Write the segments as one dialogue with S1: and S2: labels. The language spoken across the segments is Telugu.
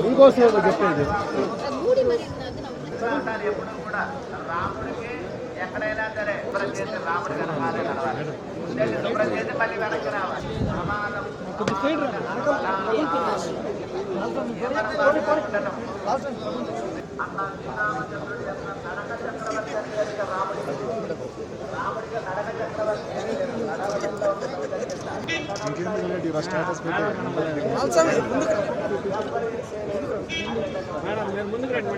S1: ఇంకోసేపు చెప్పేది
S2: ఎక్కడైనా సరే రాముడి కనకాలే కలవాలి. మళ్ళీ వెనక్కి రావాలి.
S1: స్టేటస్ మేడం నేను ముందుకు రండి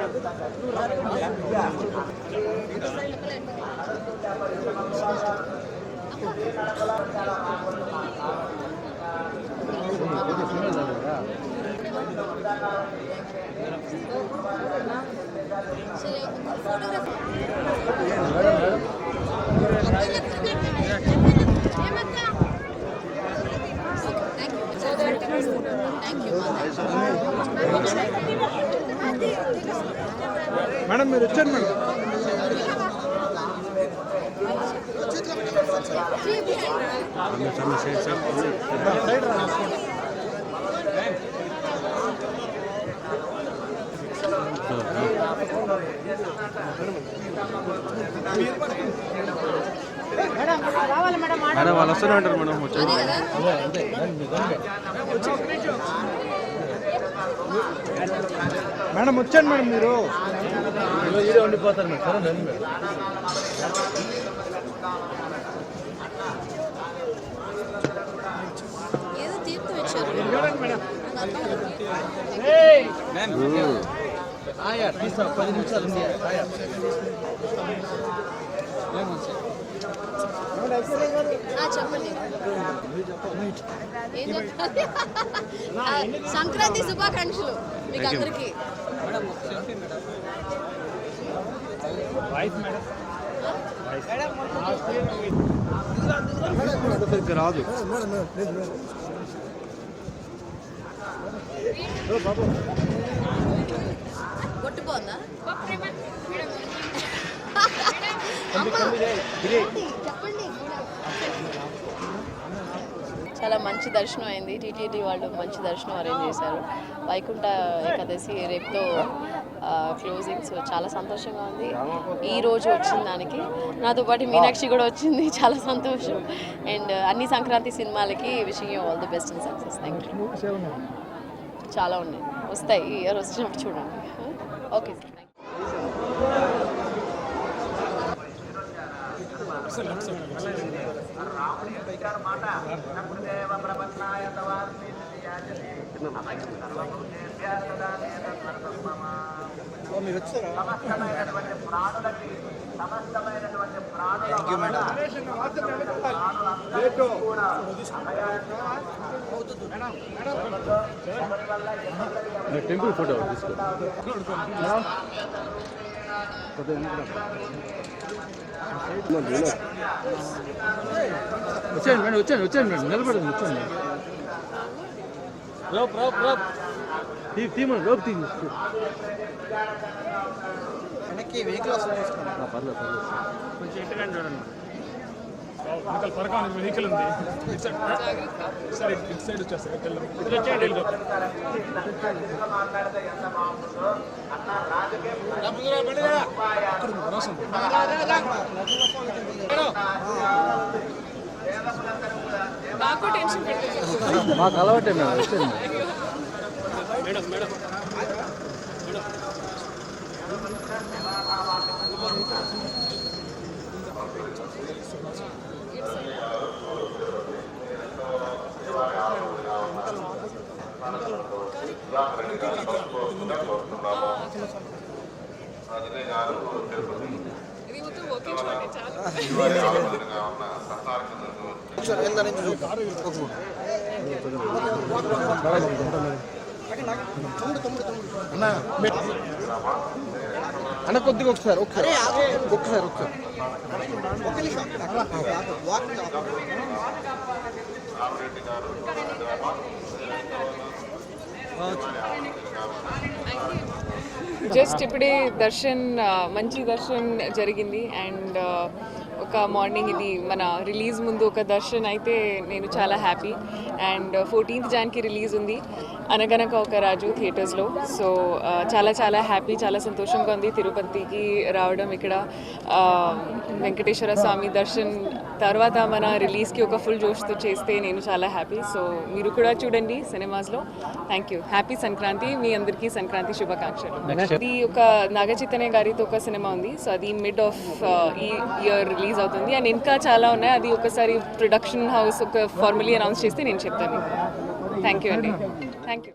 S1: మేడం మీరు వచ్చారు మేడం మేడం వాళ్ళు వస్తూనే ఉంటారు మేడం మేడం వచ్చాను మేడం మీరు ఇదే ఉండిపోతారు మేడం సరే రండి మేడం
S3: ఏదో తీర్పు వచ్చారు
S1: ఆయా తీసా 10 నిమిషాలు ఉంది ఆయా
S3: చెప్పండి ఏం చెప్పాలి సంక్రాంతి శుభాకాంక్షలు మీకు అందరికీ
S1: రాదు
S3: కొట్టుకోందా చెప్పండి చాలా మంచి దర్శనం అయింది. టీటీడీ వాళ్ళు మంచి దర్శనం అరేంజ్ చేశారు. వైకుంఠ ఏకాదశి రేపుతో క్లోజింగ్. సో చాలా సంతోషంగా ఉంది ఈ రోజు వచ్చిన దానికి. నాతో పాటు మీనాక్షి కూడా వచ్చింది, చాలా సంతోషం. అండ్ అన్ని సంక్రాంతి సినిమాలకి wishing you all the best and success. Thank you. చాలా ఉన్నాయి, వస్తాయి ఈ ఇయర్ వచ్చినప్పుడు చూడండి. ఓకే సార్
S1: మీరు వచ్చారా? టెంపుల్ ఫోటో తీసుకో. వచ్చాను మేడం వచ్చాను మేడం నిలబడండి వచ్చాను రోప్ తీమని రోప్ తీ వెనక్కి వెహికల్ వస్తుంది పర్లేదు కొంచెం ఇంటికాని చూడండి వెనకాల పరకాని వెహికల్ ఉంది సరే ఇటు సైడ్ వచ్చేస్తారు మాకు అలవాటే మేడం వచ్చేది మేడం మేడం అన్న కొద్దిగా ఒకసారి
S4: జస్ట్ ఇప్పుడే దర్శన్ మంచి దర్శన్ జరిగింది. అండ్ ఒక మార్నింగ్ ఇది మన రిలీజ్ ముందు ఒక దర్శన్ అయితే నేను చాలా హ్యాపీ. అండ్ 14th జాన్కి రిలీజ్ ఉంది అనగనక ఒక రాజు థియేటర్స్లో. సో చాలా చాలా హ్యాపీ, చాలా సంతోషంగా ఉంది తిరుపతికి రావడం. ఇక్కడ వెంకటేశ్వర స్వామి దర్శన్ తర్వాత మన రిలీజ్కి ఒక ఫుల్ జోష్తో చేస్తే నేను చాలా హ్యాపీ. సో మీరు కూడా చూడండి సినిమాస్లో. Thank you. హ్యాపీ సంక్రాంతి. మీ అందరికీ సంక్రాంతి శుభాకాంక్షలు. ఇది ఒక నాగచైతన్య గారితో ఒక సినిమా ఉంది. సో అది మిడ్ ఆఫ్ ఈ ఇయర్ రిలీజ్ అవుతుంది. అండ్ ఇంకా చాలా ఉన్నాయి. అది ఒకసారి ప్రొడక్షన్ హౌస్ ఒక ఫార్మలీ అనౌన్స్ చేస్తే నేను చెప్తాను. థ్యాంక్ యూ అండి. Thank you.